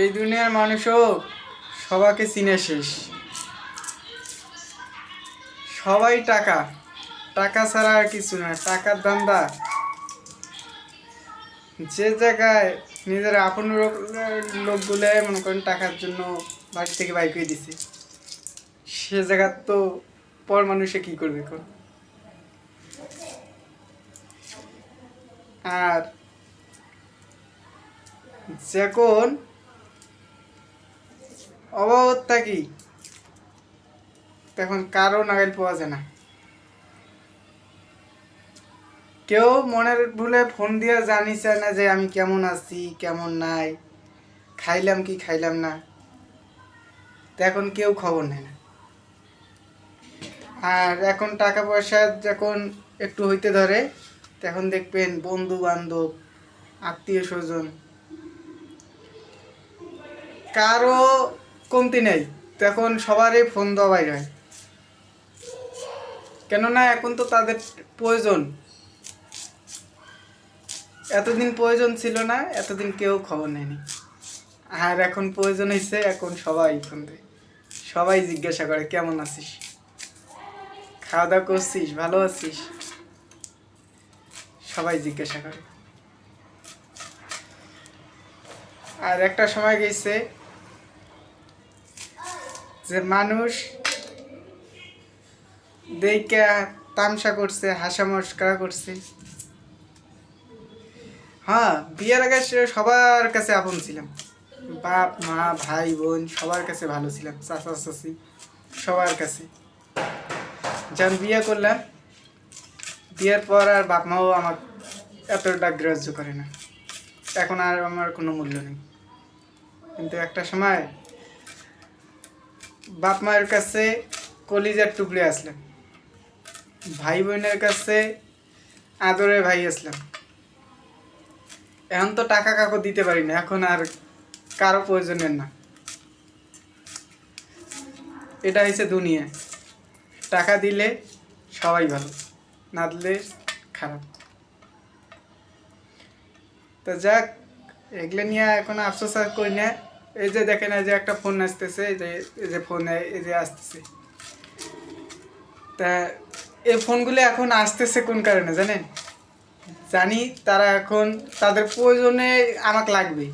এই দুনিয়ার মানুষও সবাইকে চিনে শেষ। সবাই টাকা, টাকা ছাড়া আর কিছু না। টাকার ধান্দা, যে জায়গায় নিজের আপন লোকগুলো মনে করেন টাকার জন্য বাড়ি থেকে বাইক হয়ে দিছে, সে জায়গার তো পর মানুষে কি করবে এখন। আর যখন অভাবত থাকি তখন কারো নাগাল পাওয়া যায় না। কেউ মনের ভুলে ফোন দিয়ে জানি চায় না যে আমি কেমন আছি কেমন নাই, খাইলাম কি খাইলাম না, এখন কেউ খবর নেয় না। আর এখন টাকা পয়সা যখন একটু হইতে ধরে তখন দেখবেন বন্ধু বান্ধব আত্মীয় স্বজন কারো কমতি নেই, তখন সবারই ফোন দেওয়া বাইর হয়। কেননা এখন তো তাদের প্রয়োজন। এতদিন প্রয়োজন ছিল না, এতদিন কেউ খবর নেয়নি। আর এখন প্রয়োজন হয়েছে, এখন সবাই ফোন দেয়। সবাই জিজ্ঞাসা করে কেমন আছিস, খাওয়া দাওয়া করছিস, ভালো আছিস, সবাই জিজ্ঞাসা করে। আর একটা সময় গেছে যে মানুষ দেখে তামসা করছে, হাসা মস্করা করছে। হ্যাঁ, বিয়ের আগে সবার কাছে আপন ছিলাম, বাপ মা ভাই বোন সবার কাছে ভালো ছিলাম, চাচা চাচি সবার কাছে। যখন বিয়ে করলাম, বিয়ের পর আর বাপ মাও আমার এতটা গ্রাহ্য করে না, এখন আর আমার কোনো মূল্য নেই। কিন্তু একটা সময় বাপ মায়ের কাছে কলিজার টুকরে আসলাম, ভাই বোনের কাছে আদরে ভাই আসলাম। এখন তো টাকা কাকু দিতে পারি না, এখন আর কারো প্রয়োজনের না। এটা হচ্ছে দুনিয়া। টাকা দিলে সবাই ভালো, না দিলে খারাপ। তো যাক, এগুলো নিয়ে এখন আফসোস আর করি না। এই যে দেখেন, এই যে একটা ফোন আসতেছে, এই যে ফোন এই যে আসতেছে, তা এই ফোনগুলো এখন আসতেছে কোন কারণে জানেন? জানি তারা এখন তাদের প্রয়োজনে আমাকে লাগবে,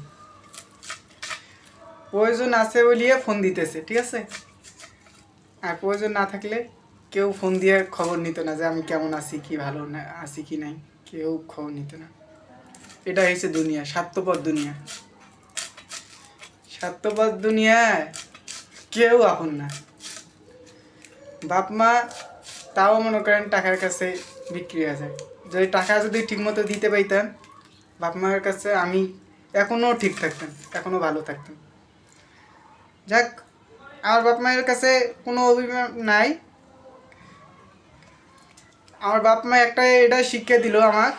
প্রয়োজন আছে বলিয়ে ফোন দিতেছে, ঠিক আছে? আর প্রয়োজন না থাকলে কেউ ফোন দিয়ে খবর নিত না যে আমি কেমন আছি, কি ভালো না আছি কি নাই, কেউ খবর নিত না। এটা হচ্ছে দুনিয়া, স্বার্থপর দুনিয়া। স্বার্থপর দুনিয়ায় কেউ আপন না। বাপ মা তাও মনে করেন টাকার কাছে বিক্রি হয়ে যায়। যদি টাকা যদি ঠিকমতো দিতে পাইতাম বাপ মায়ের কাছে, আমি এখনও ঠিক থাকতাম, এখনও ভালো থাকতাম। যাক, আমার বাপ মায়ের কাছে কোনো অভিমান নাই। আমার বাপ মা একটা এটা শিক্ষা দিল আমার,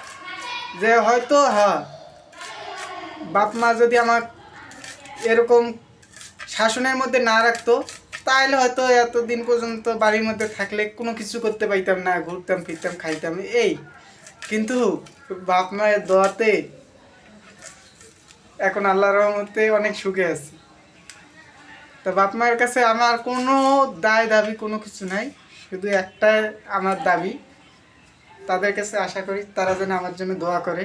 যে হয়তো হ্যাঁ, বাপ মা যদি আমার এরকম শাসনের মধ্যে না রাখতো তাহলে হয়তো এতদিন পর্যন্ত বাড়ির মধ্যে থাকলে কোনো কিছু করতে পাইতাম না, ঘুরতাম ফিরতাম খাইতাম এই। কিন্তু বাপ মায়ের দোয়াতে এখন আল্লাহর রহমতে অনেক সুখে আছি। তো বাপ মায়ের কাছে আমার কোনো দায় দাবি কোনো কিছু নাই, শুধু একটাই আমার দাবি, তাদের কাছে আশা করি তারা যেন আমার জন্য দোয়া করে।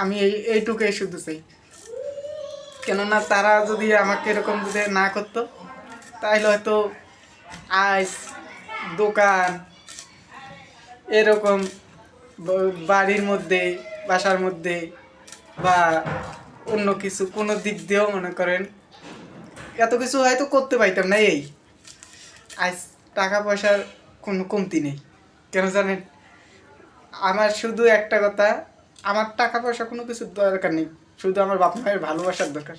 আমি এইটুকুই শুধু চাই। কেননা তারা যদি আমাকে এরকম যদি না করতো তাহলে হয়তো আইস দোকান এরকম বাড়ির মধ্যে বাসার মধ্যে বা অন্য কিছু কোনো দিক দিয়েও মনে করেন এত কিছু হয়তো করতে পাইতাম না। এই আজ টাকা পয়সার কোনো কমতি নেই। কেন জানেন? আমার শুধু একটা কথা, আমার টাকা পয়সা কোনো কিছু দরকার নেই, শুধু আমার বাপ মায়ের ভালোবাসার দরকার।